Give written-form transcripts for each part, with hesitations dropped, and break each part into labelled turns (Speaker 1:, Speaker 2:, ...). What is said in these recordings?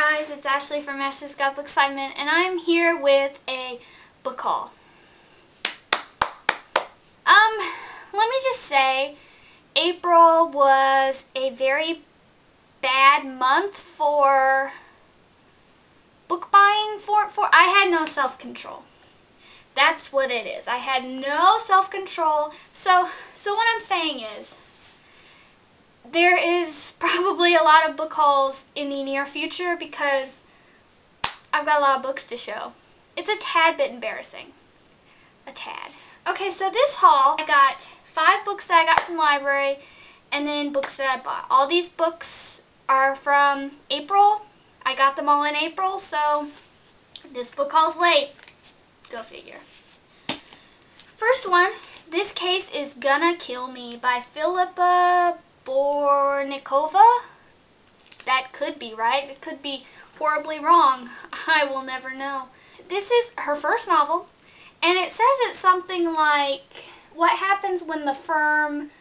Speaker 1: guys, it's Ashley from acbsgotbookcitement, and I'm here with a book haul. Let me just say, April was a very bad month for book buying. I had no self-control. That's what it is. I had no self-control. So what I'm saying is, there is probably a lot of book hauls in the near future because I've got a lot of books to show. It's a tad bit embarrassing. A tad. Okay, so this haul, I got 5 books that I got from the library and then books that I bought. All these books are from April. I got them all in April, so this book haul's late. Go figure. First one, this case is Gonna Kill Me by Philippa Bornikova. That could be right. It could be horribly wrong. I will never know. This is her first novel, and it says it's something like what happens when the firm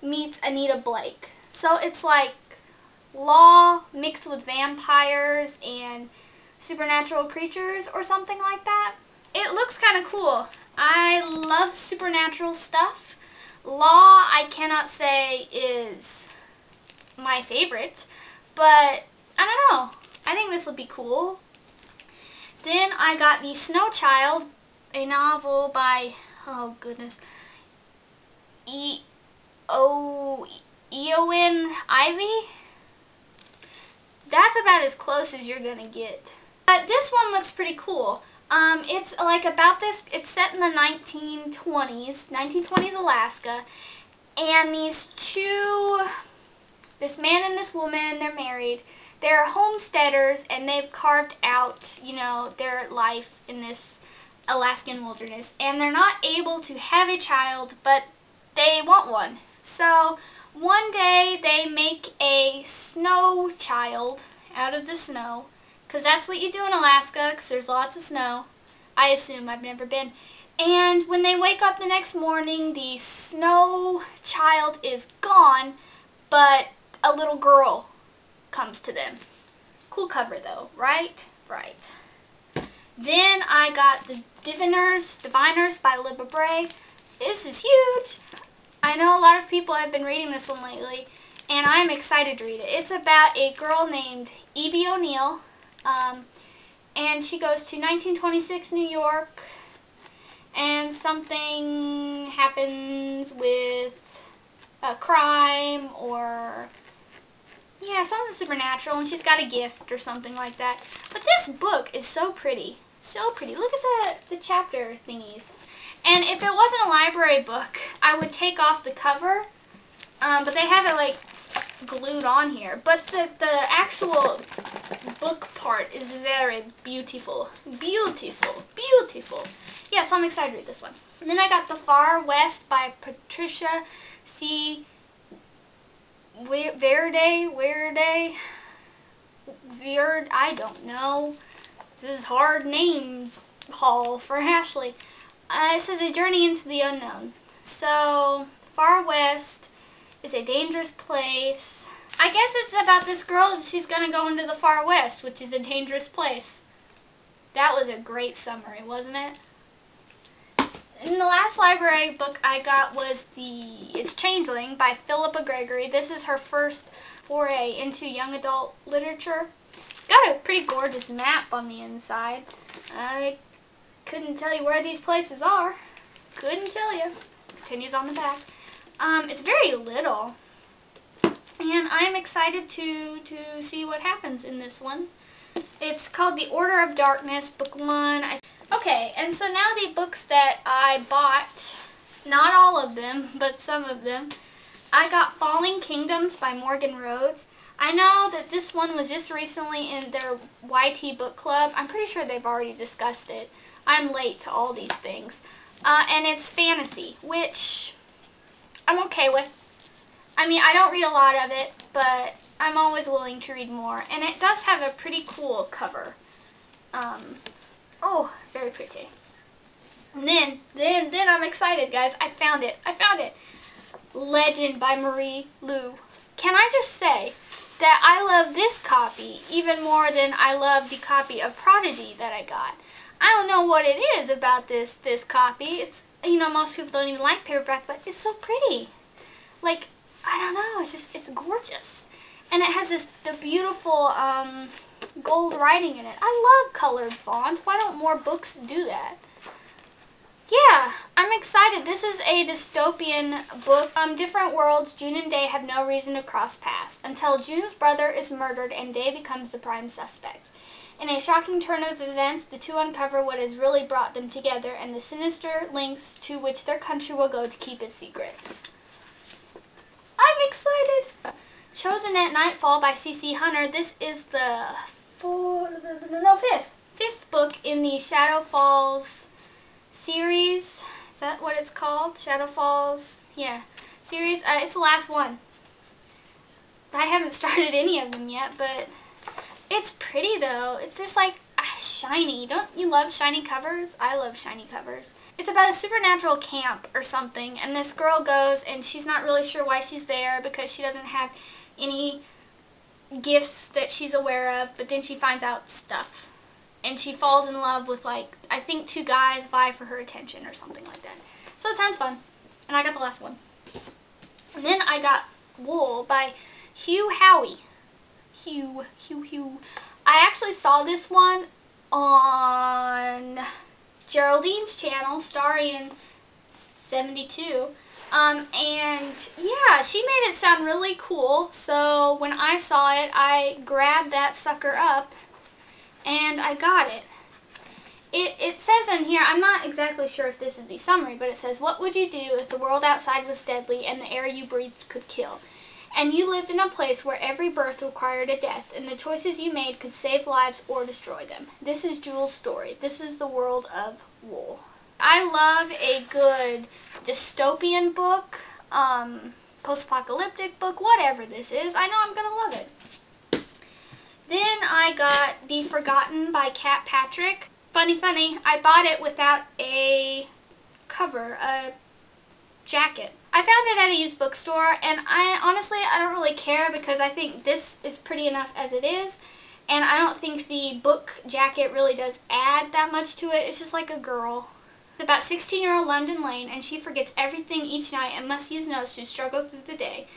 Speaker 1: meets Anita Blake. So it's like law mixed with vampires and supernatural creatures or something like that. It looks kind of cool. I love supernatural stuff. Law, I cannot say is my favorite, but I don't know. I think this will be cool. Then I got The Snow Child, a novel by, oh goodness, Eowyn Ivy. That's about as close as you're gonna get. But this one looks pretty cool. It's like about this, it's set in the 1920s Alaska, and this man and this woman, they're married, they're homesteaders, and they've carved out, you know, their life in this Alaskan wilderness, and they're not able to have a child, but they want one. So one day they make a snow child out of the snow, because that's what you do in Alaska, because there's lots of snow. I assume. I've never been. And when they wake up the next morning, the snow child is gone, but a little girl comes to them. Cool cover though, right? Right. Then I got The Diviners by Libba Bray. This is huge. I know a lot of people have been reading this one lately, and I'm excited to read it. It's about a girl named Evie O'Neill, and she goes to 1926 New York, and something happens with a crime or, yeah, something supernatural, and she's got a gift or something like that. But this book is so pretty. So pretty. Look at the chapter thingies. And if it wasn't a library book, I would take off the cover, but they have it like glued on here. But the actual book part is very beautiful. Beautiful. Beautiful. Yeah, so I'm excited to read this one. And then I got The Far West by Patricia C. Verde, I don't know. This is hard names haul for Ashley. It says a journey into the unknown. So, Far West is a dangerous place. I guess it's about this girl, she's going to go into the Far West, which is a dangerous place. That was a great summary, wasn't it? And the last library book I got was It's Changeling by Philippa Gregory. This is her first foray into young adult literature. It's got a pretty gorgeous map on the inside. I couldn't tell you where these places are. Couldn't tell you. Continues on the back. It's very little. And I'm excited to see what happens in this one. It's called The Order of Darkness, Book 1. Okay, and so now the books that I bought, not all of them, but some of them. I got Falling Kingdoms by Morgan Rhodes. I know that this one was just recently in their YT book club. I'm pretty sure they've already discussed it. I'm late to all these things. And it's fantasy, which I'm okay with. I mean, I don't read a lot of it, but I'm always willing to read more. And it does have a pretty cool cover. Oh, very pretty. And then I'm excited, guys. I found it. Legend by Marie Lu. Can I just say, that I love this copy even more than I love the copy of Prodigy that I got. I don't know what it is about this copy. It's, you know, most people don't even like paperback, but it's so pretty. Like, I don't know, it's gorgeous. And it has the beautiful gold writing in it. I love colored font. Why don't more books do that? Yeah, I'm excited. This is a dystopian book. Different worlds, June and Day have no reason to cross paths until June's brother is murdered and Day becomes the prime suspect. In a shocking turn of events, the two uncover what has really brought them together and the sinister lengths to which their country will go to keep its secrets. I'm excited! Chosen at Nightfall by C.C. Hunter. This is the fifth book in the Shadow Falls series. Is that what it's called? Shadow Falls? Yeah. Series. It's the last one. I haven't started any of them yet, but it's pretty though. It's just like shiny. Don't you love shiny covers? I love shiny covers. It's about a supernatural camp or something, and this girl goes and she's not really sure why she's there because she doesn't have any gifts that she's aware of, but then she finds out stuff. And she falls in love with, like, I think 2 guys vie for her attention or something like that. So it sounds fun. And I got the last one. And then I got Wool by Hugh Howey. Hugh. I actually saw this one on Geraldine's channel, starring 72. And yeah, she made it sound really cool. So when I saw it, I grabbed that sucker up and I got it. It says in here, I'm not exactly sure if this is the summary, but it says, what would you do if the world outside was deadly and the air you breathed could kill? And you lived in a place where every birth required a death, and the choices you made could save lives or destroy them. This is Jules' story. This is the world of Wool. I love a good dystopian book, post-apocalyptic book, whatever this is. I know I'm going to love it. Then I got The Forgotten by Kat Patrick. Funny, I bought it without a cover, a jacket. I found it at a used bookstore, and I don't really care because I think this is pretty enough as it is, and I don't think the book jacket really does add that much to it. It's just like a girl. It's about 16-year-old London Lane, and she forgets everything each night and must use notes to struggle through the day.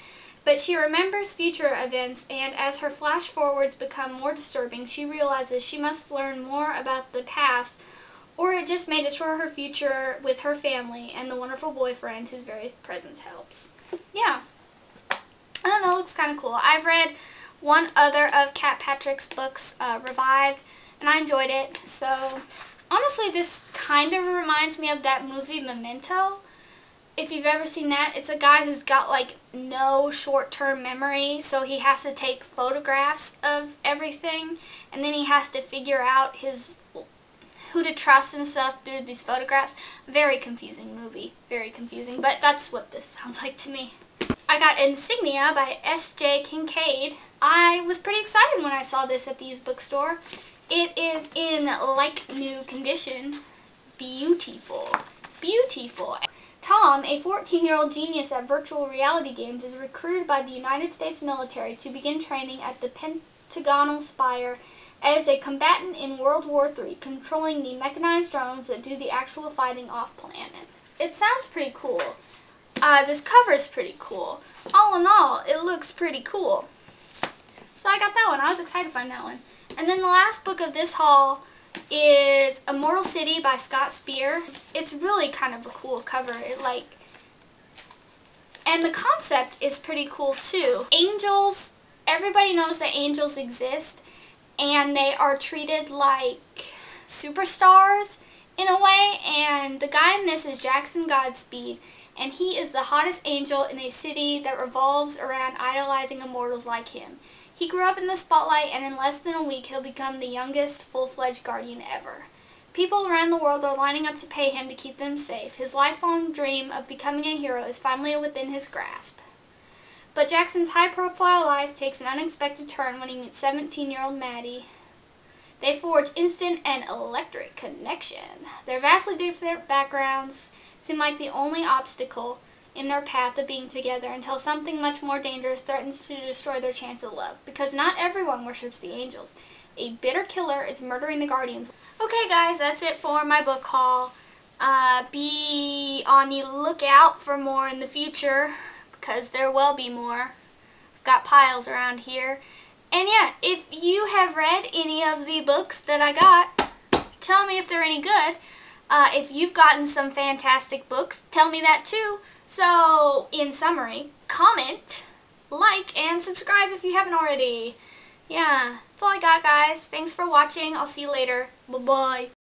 Speaker 1: But she remembers future events, and as her flash forwards become more disturbing, she realizes she must learn more about the past, or it just may destroy her future with her family and the wonderful boyfriend whose very presence helps. Yeah. I don't know, it looks kind of cool. I've read one other of Kat Patrick's books, Revived, and I enjoyed it. So, honestly, this kind of reminds me of that movie Memento. If you've ever seen that, it's a guy who's got like no short-term memory, so he has to take photographs of everything, and then he has to figure out who to trust and stuff through these photographs. Very confusing movie. Very confusing, but that's what this sounds like to me. I got Insignia by S.J. Kincaid. I was pretty excited when I saw this at the used bookstore. It is in like-new condition. Beautiful. Beautiful. Tom, a 14-year-old genius at virtual reality games, is recruited by the United States military to begin training at the Pentagonal Spire as a combatant in World War III, controlling the mechanized drones that do the actual fighting off-planet. It sounds pretty cool. This cover is pretty cool. All in all, it looks pretty cool. So I got that one. I was excited to find that one. And then the last book of this haul is Immortal City by Scott Speer. It's really kind of a cool cover. And the concept is pretty cool too. Angels, everybody knows that angels exist, and they are treated like superstars in a way, and the guy in this is Jackson Godspeed, and he is the hottest angel in a city that revolves around idolizing immortals like him. He grew up in the spotlight, and in less than a week he'll become the youngest full-fledged guardian ever. People around the world are lining up to pay him to keep them safe. His lifelong dream of becoming a hero is finally within his grasp. But Jackson's high-profile life takes an unexpected turn when he meets 17-year-old Maddie. They forge instant and electric connection. Their vastly different backgrounds seem like the only obstacle in their path of being together until something much more dangerous threatens to destroy their chance of love. Because not everyone worships the angels. A bitter killer is murdering the guardians. Okay guys, that's it for my book haul. Be on the lookout for more in the future, because there will be more. I've got piles around here. And yeah, if you have read any of the books that I got, tell me if they're any good. If you've gotten some fantastic books, tell me that too. So, in summary, comment, like, and subscribe if you haven't already. Yeah, that's all I got, guys. Thanks for watching. I'll see you later. Bye-bye.